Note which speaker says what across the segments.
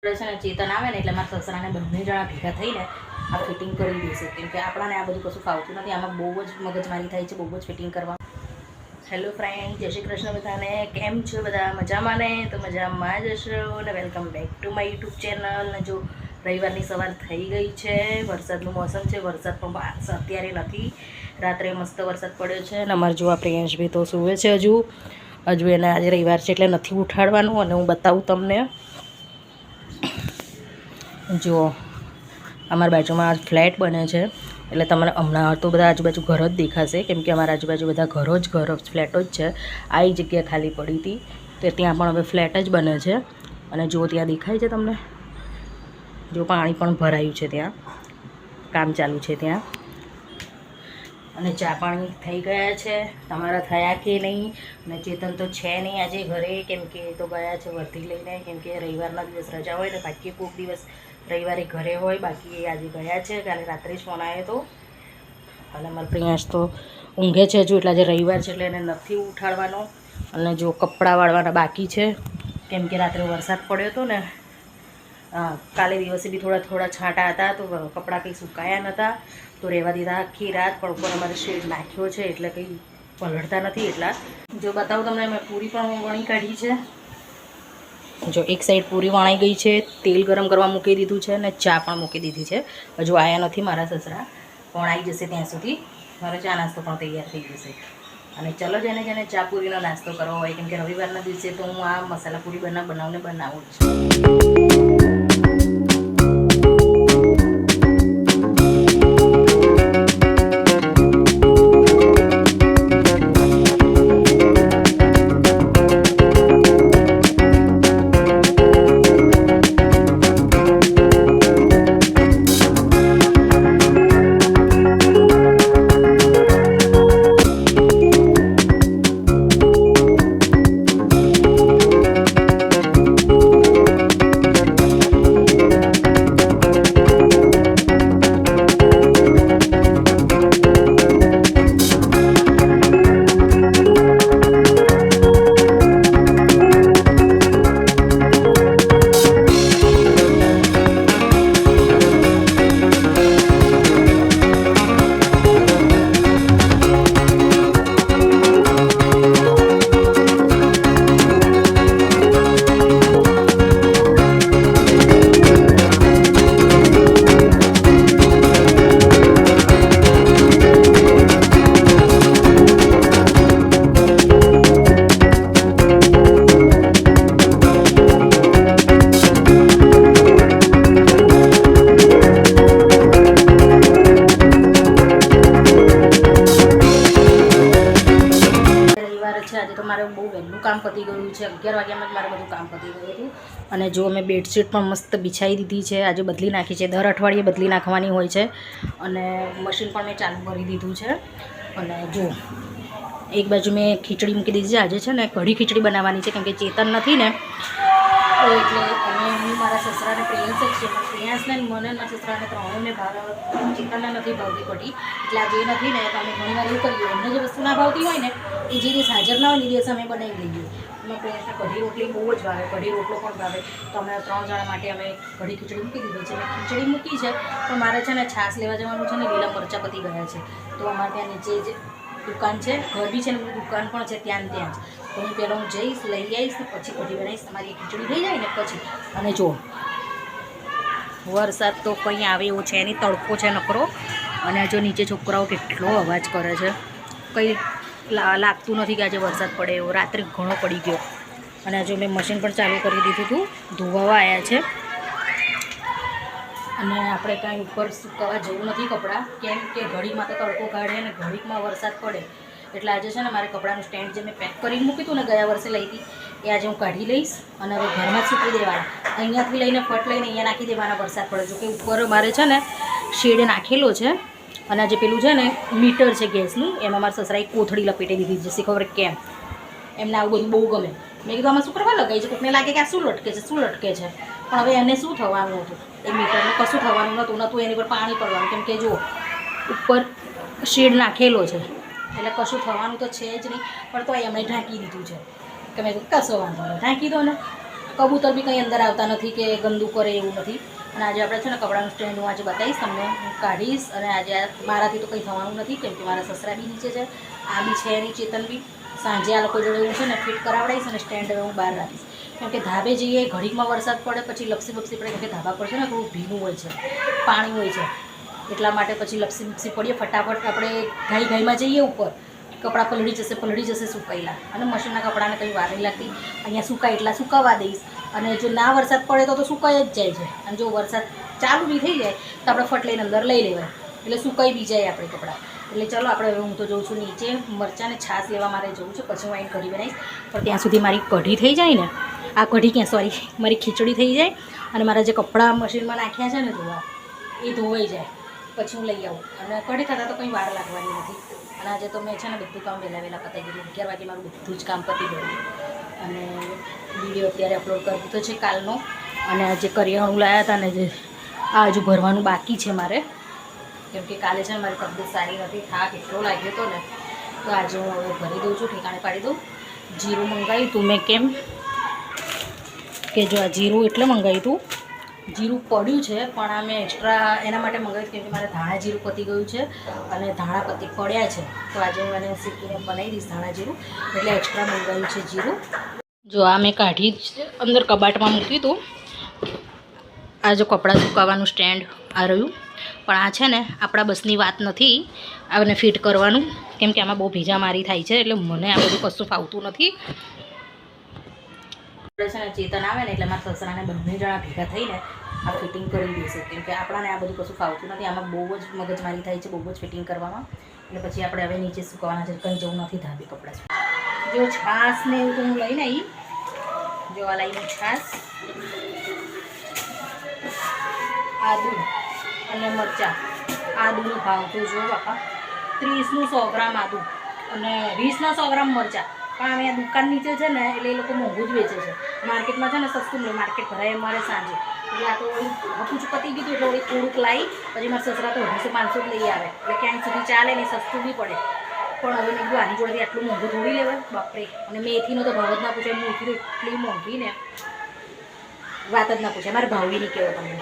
Speaker 1: ચેતન આવે ને એટલે મારા સસરાને બંને જણા ભેગા થઈને આ ફિટિંગ કરી દેશે, કેમ કે આપણાને આ બધું કશું ફાવતું નથી. આમાં બહુ જ મગજમારી થાય છે, બહુ જ ફિટિંગ કરવા. હેલો ફ્રેન્ડ, જય શ્રી કૃષ્ણ બધાને. કેમ છો બધા? મજામાં ને? તો મજામાં જ હશો ને. Welcome back to my YouTube channel. ને જો રવિવારની સવાર થઈ ગઈ છે, વરસાદનું મોસમ છે. વરસાદ પણ અત્યારે નથી, રાત્રે મસ્ત વરસાદ પડ્યો છે. અને અમારે જો આ પ્રિયાંશભાઈ તો સૂવે છે હજુ એને આજે રવિવાર છે એટલે નથી ઉઠાડવાનું. અને હું બતાવું તમને, જો અમારા બાજુમાં ફ્લેટ બને છે એટલે તમને હમણાં તો બધા આજુબાજુ ઘર જ દેખાશે, કેમ કે અમારા આજુબાજુ બધા ઘરો જ ફ્લેટો જ છે. આ જગ્યા ખાલી પડી હતી તો ત્યાં પણ હવે ફ્લેટ જ બને છે. અને જો ત્યાં દેખાય છે તમને, જો પાણી પણ ભરાયું છે, ત્યાં કામ ચાલુ છે ત્યાં. અને ચા પાણી થઈ ગયા છે. તમારા થયા કે નહીં? અને ચેતન તો છે નહીં આજે ઘરે, કેમ કે તો ગયા છે વર્ધી લઈને, કેમ કે રવિવારના દિવસ રજા હોય ને બાકી કોઈક દિવસ રવિવારે ઘરે હોય. બાકી આજે ગયા છે, કાલે રાત્રે જ ફોન આવ્યો હતો. અને મારા પ્રિયાંશ તો ઊંઘે છે હજુ, એટલે આજે રવિવાર છે એટલે એને નથી ઉઠાડવાનો. અને જો કપડાં વાળવાના બાકી છે, કેમ કે રાત્રે વરસાદ પડ્યો હતો ને, કાલે દિવસે બી થોડા છાંટા હતા તો કપડાં કંઈ સુકાયા નહોતા તો રહેવા દીધા આખી રાત. પણ ઉપર અમારે શેડ નાખ્યો છે એટલે કંઈ પલળતા નથી. એટલા જો બતાવું તમને, મેં પૂરી પણ વણી કાઢી છે. જો એક સાઈડ પૂરી વણાઈ ગઈ છે, તેલ ગરમ કરવા મૂકી દીધું છે, અને ચા પણ મૂકી દીધી છે. હજુ આવ્યા નથી મારા સસરા, પણ આવી જશે ત્યાં સુધી મારો ચા નાસ્તો પણ તૈયાર થઈ જશે. અને ચલો જેને ચા પૂરીનો નાસ્તો કરવો હોય, કેમ કે રવિવારના દિવસે તો હું આ મસાલા પૂરી બનાવું છું. આજે તો મારે બહુ વહેલું કામ પતી ગયું છે, 11 વાગ્યામાં જ મારે બધું કામ પતી ગયું હતું. અને જો મેં બેડશીટ પણ મસ્ત બિછાવી દીધી છે, આજે બદલી નાખી છે. દર અઠવાડિયે બદલી નાખવાની હોય છે. અને મશીન પણ મેં ચાલુ કરી દીધું છે. અને જો એક બાજુ મેં ખીચડી મૂકી દીધી છે. આજે છે ને કઢી ખીચડી બનાવવાની છે, કેમ કે ચેતન નથી ને એટલે હું મારા સસરાને પ્રિયાંશ જ છે. પ્રિયાંશને મને મારા સસરાને ત્રણેયને ભાવે, ચેતનને નથી ભાવતી કઢી. એટલે આજે નથી ને તો અમે ઘણીવાર એવું કરીએ, એમને જે વસ્તુ ના ભાવતી હોય ને એ જે દિવસ હાજર ના હોય એ દિવસે અમે બનાવી લઈએ. અમે પ્રિયાંશને કઢી રોટલી બહુ જ ભાવે, કઢી રોટલો પણ ભાવે. તો અમે 3 જણા માટે અમે કઢી ખીચડી મૂકી દીધી છે. મેં ખીચડી મૂકી છે, પણ મારે છે ને છાશ લેવા જવાનું છે ને, લીલા મરચાં પતી ગયા છે. તો અમારે ત્યાં નીચે જ દુકાન છે, ઘર બી છે ને દુકાન પણ છે, ત્યાં જ તો હું પહેલાં જઈશ, લઈ આવીશ ને પછી કઢી બનાવીશ. તમારી ખીચડી થઈ જાય ને પછી. અને જો વરસાદ તો કંઈ આવે એવો છે નહીં, તડકો છે નકરો. અને જો નીચે છોકરાઓ કેટલો અવાજ કરે છે, કંઈ લાગતું નથી કે આજે વરસાદ પડે એવો. રાત્રે ઘણો પડી ગયો. અને જો મેં મશીન પણ ચાલુ કરી દીધું હતું, ધોવા આવ્યા છે. અને આપણે કાંઈ ઉપર સુકાવા જવું નથી કપડાં, કેમ કે ઘડીમાં તો તડકો કાઢે અને ઘડીકમાં વરસાદ પડે. એટલે આજે છે ને મારે કપડાનું સ્ટેન્ડ જે મેં પેક કરીને મૂક્યું હતું ને, ગયા વર્ષે લઈ હતી, એ આજે હું કાઢી લઈશ. અને હવે ઘરમાં જ સૂકવી દેવાના. અહીંયાથી લઈને ફટ લઈને અહીંયા નાખી દેવાના વરસાદ પડે. જો કે ઉપર મારે છે ને શેડ નાખેલો છે. અને આજે પેલું છે ને મીટર છે ગેસનું, એમાં મારા સસરાએ કોથળી લપેટી દીધી છે. ખબર કેમ? એમને આવું બધું બહુ ગમે. મેં કીધું આમાં શું કરવા લગાવી છે? કોઈને લાગે કે આ શું લટકે છે, શું લટકે છે. પણ હવે એને શું થવાનું હતું, એ મીટરને કશું થવાનું નહોતું એની પર પાણી પડવાનું, કેમ કે જો ઉપર શેડ નાખેલો છે એટલે કશું થવાનું તો છે જ નહીં. પણ તો એમણે ઢાંકી દીધું છે કે મેં કશો વાંધો નહીં, ઢાંકી દો ને. કબૂતર બી કંઈ અંદર આવતા નથી કે ગંદુ કરે એવું નથી. અને આજે આપણે છે ને કપડાનું સ્ટેન્ડ હું આજે બતાવીશ તમને, હું કાઢીશ. અને આજે મારાથી તો કંઈ થવાનું નથી કેમ કે મારા સસરા બી નીચે છે, આ બી છે એની ચેતન બી. સાંજે આ લોકો જોડે હું છે ને ફિટ કરાવડાવીશ અને સ્ટેન્ડ હવે હું બહાર રાખીશ. કેમ કે ધાબે જઈએ ઘડીકમાં વરસાદ પડે પછી લપસી પડે કેમ કે ધાબા પર છે ને થોડું ભીનું હોય છે, પાણી હોય છે, એટલા માટે પછી લપસી પડીએ. ફટાફટ આપણે ઘાઈમાં જઈએ ઉપર, કપડાં પલળી જશે સુકાયેલા. અને મશીનના કપડાને કંઈ વાર નહીં લાગતી, અહીંયા સુકાય એટલા સુકાવા દઈશ. અને જો ના વરસાદ પડે તો સુકાઈ જ જાય છે. અને જો વરસાદ ચાલુ બી થઈ જાય તો આપણે ફટ લઈને અંદર લઈ લેવાય, એટલે સુકાઈ બી જાય આપણે કપડાં. એટલે ચાલો આપણે હવે હું તો જઉં છું નીચે મરચાં ને છાશ લેવા મારે જવું છે, પછી હું આવીને કઢી બનાવીશ. પણ ત્યાં સુધી મારી કઢી થઈ જાય ને, આ કઢી ક્યાં સોરી મારી ખીચડી થઈ જાય અને મારા જે કપડાં મશીનમાં નાખ્યા છે ને ધોવા, એ ધોવાઈ જાય પછી હું લઈ આવું. અને કઢી થતાં તો કંઈ વાર લાગવાની નથી. અને આજે તો મેં છે ને બધું કામ વહેલા પતાવી દીધું. 11 વાગે મારું બધું જ કામ પતી ગયું. અને વિડીયો અત્યારે અપલોડ કરી દીધો છે કાલનો. અને જે કરિયાણું લાવ્યા હતા ને, જે આ હજુ ભરવાનું બાકી છે મારે, કેમ કે કાલે છે ને મારી તબિયત સારી નથી, થાક એટલો લાગ્યો હતો ને, તો આજે હું હવે ભરી દઉં છું, ઠેકાણે પાડી દઉં. જીરું મંગાવ્યું હતું મેં, કેમ કે જો આ જીરું એટલે મંગાવ્યું હતું, જીરું પડ્યું છે પણ આ મેં એક્સ્ટ્રા એના માટે મંગાવ્યું કેમ કે મારે ધાણા જીરું પતી ગયું છે અને ધાણા પડ્યા છે. તો આજે હું એને શીખીને બનાવી દઈશ ધાણા જીરું, એટલે એક્સ્ટ્રા મંગાવ્યું છે જીરું. જો આ મેં કાઢી અંદર કબાટમાં મૂક્યું હતું. આ જો કપડાં સુકાવાનું સ્ટેન્ડ આ રહ્યું, પણ આ છે ને આપણા બસની વાત નથી આને ફિટ કરવાનું, કેમ કે આમાં બહુ ભીજા મારી થાય છે, એટલે મને આ બધું કશું ફાવતું નથી. આપણે છે ને ચેતન આવે ને એટલે મારા સસરાને બંને જણા ભેગા થઈને આ ફિટિંગ કરી દેશે, કેમ કે આપણાને આ બધું કશું ફાવતું નથી. આમાં બહુ જ મગજમારી થાય છે, બહુ જ ફિટિંગ કરવામાં. એટલે પછી આપણે હવે નીચે સુકવવાના છે, કંઈ જવું નથી ધાબે કપડાં. જો છાશ ને એવું તો હું લઈને આવી, જો આ લાવીને છાશ, આદુ અને મરચાં. આદુનો ભાવ તો જો બાપા 30નું 100 ગ્રામ આદુ અને 20ના 100 ગ્રામ મરચાં. પણ અમે આ દુકાન નીચે છે ને એટલે એ લોકો મોંઘું જ વેચે છે, માર્કેટમાં છે ને સસ્તું મળે. માર્કેટ ભરાય અમારે સાંજે, એટલે આ તો હકું જ પતી ગયું એટલે વળી થોડુંક લાવી. પછી મારા સસરા તો 200-500 જ લઈ આવે, એટલે ક્યાંય સુધી ચાલે ને સસ્તું બી પડે. પણ હવે મેં કીધું આની જોડેથી આટલું મોંઘું થોડી લેવાય બાપરે. અને મેથીનો તો ભાવ જ ના પૂછે, મેથી તો એટલી મોંઘી ને વાત જ ના પૂછે. મારે ભાવ બી નહીં કહેવો તમને.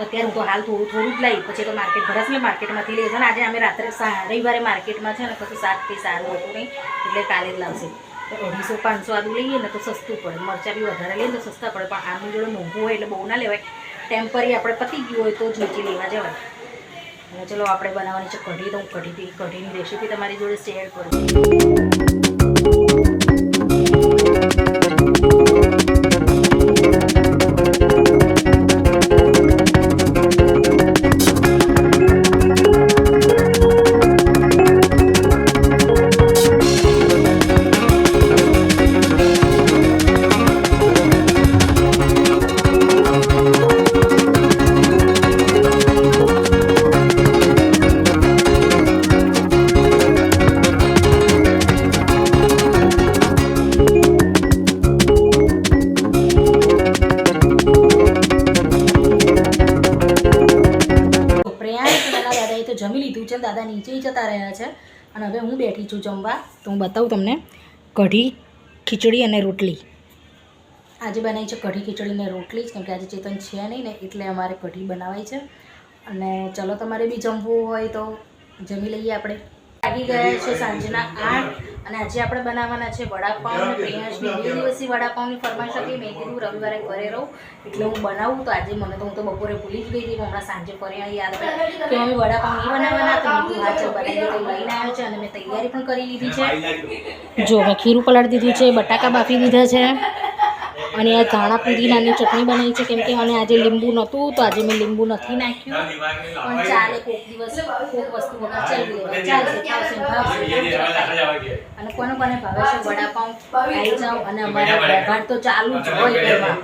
Speaker 1: અત્યારે હું તો હાલ થોડું જ લાવી, પછી તો માર્કેટ ભરાશે ને માર્કેટમાંથી લઈ છે ને. આજે અમે રાત્રે રવિવારે માર્કેટમાં છે ને કશું શાક કંઈ સારું હતું નહીં, એટલે કાલે જ લાવશે. તો 200-500 આદું લઈએ ને તો સસ્તું પડે, મરચાં બી વધારે લઈએ તો સસ્તા પડે. પણ આની જોડે મોંઘું હોય એટલે બહુ ના લેવાય. ટેમ્પરરી આપણે પતી ગયું હોય તો જ નીચે લેવા જવાય. અને ચલો આપણે બનાવવાની છે કઢી, તો હું કઢીની રેસીપી તમારી જોડે શેર કરું. જમી લીધું છે, દાદા નીચે જતા રહ્યા છે અને હવે હું બેઠી છું જમવા. તો હું બતાવું તમને કઢી, ખીચડી અને રોટલી. આજે બનાવી છે કઢી, ખીચડી અને રોટલી જ, કેમ કે આજે ચેતન છે નહીં ને એટલે અમારે કઢી બનાવાઈ છે. અને ચલો તમારે બી જમવું હોય તો જમી લઈએ આપણે. લાગી ગયા છે સાંજના 8 અને આજે આપણે બનાવવાના છે વડાપાઉં. અને પ્રિયાંશની 2 દિવસથી વડાપાઉંની ફરમાઈશ હતી. મેં કીધું રવિવારે ઘરે રહું એટલે હું બનાવું. તો આજે મને તો હું તો બપોરે ભૂલી જ ગઈ હતી, હમણાં સાંજે ફરી યાદ આવી કે અમે વડાપાઉં નહીં બનાવવાના. તો મેં કીધું હા ચાલ બનાવીએ, તો લઈને આવ્યો છે. અને મેં તૈયારી પણ કરી લીધી છે. જો મેં ખીરું પલાળી દીધું છે, બટાકા બાફી દીધા છે અને આ ધાણા પુદીનાની ચટણી બનાવી છે, કેમ કે અને આજે લીંબુ નહોતું તો આજે મેં લીંબુ નથી નાખ્યું. પણ ચાલે, કોઈક દિવસ કોઈક વસ્તુ વગર ચાલી લેવાય, ચાલશે, ખાવશે ભાવશે. અને કોને ભાવે છે વડાપાઉં આવી જાઓ. અને અમારા ઘોઘાટ તો ચાલુ જ હોય ઘરમાં.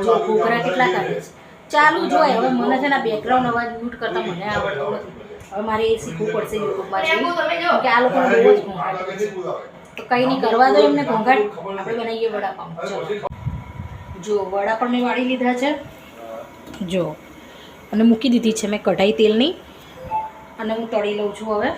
Speaker 1: જો ઘોઘરા કેટલા કાઢે છે, ચાલુ જ હોય. હવે મને છે ને બેકગ્રાઉન્ડ અવાજ મ્યુટ કરતાં મને આવડતું નથી. હવે મારે એ શીખવું પડશે યુટ્યુબમાં જઈને, કે આ લોકોને બહુ જ ઘોંઘાટ છે. તો કંઈ નહીં, કરવા દો એમને ઘોંઘાટ, આપણે બનાવીએ વડાપાઉં. ચલો જો વડા પણ મેં વાળી લીધા છે જો, અને મૂકી દીધી છે મેં કઢાઈ તેલની. અને હું તળી લઉં છું હવે.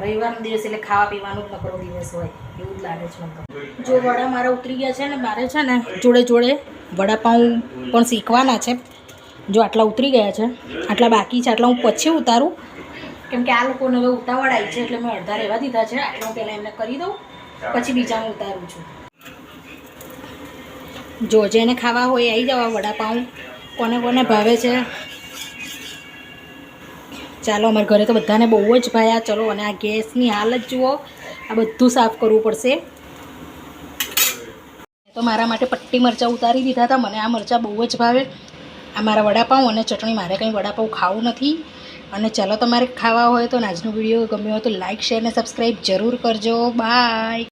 Speaker 1: રવિવારનો દિવસ એટલે ખાવા પીવાનો જ નકરો દિવસ હોય એવું જ લાગે છે મને તો. જો વડા મારા ઉતરી ગયા છે ને મારે છે ને જોડે જોડે વડાપાઉં પણ શીખવાના છે. જો આટલા ઉતરી ગયા છે, આટલા બાકી છે, આટલા હું પછી ઉતારું કેમ કે આ લોકોને હવે ઉતાવળ આવી છે એટલે મેં અડધા રહેવા દીધા છે. આટલા હું પહેલાં એમને કરી દઉં પછી બીજા હું ઉતારું છું. જો જેને ખાવા હોય આવી જવા વડાપાઉં, કોને કોને ભાવે છે. ચાલો અમારા ઘરે તો બધાને બહુ જ ભાયા. ચલો અને આ ગેસની હાલત જુઓ, આ બધું સાફ કરવું પડશે. તો મારા માટે પટ્ટી મરચાં ઉતારી દીધા હતા. મને આ મરચાં બહુ જ ભાવે. આ મારા વડાપાઉં અને ચટણી. મારે કંઈ વડાપાઉં ખાવું નથી. અને ચાલો તમારે ખાવા હોય તો આજનો વિડીયો ગમ્યો હોય તો લાઇક શેર અને સબસ્ક્રાઈબ જરૂર કરજો. બાય.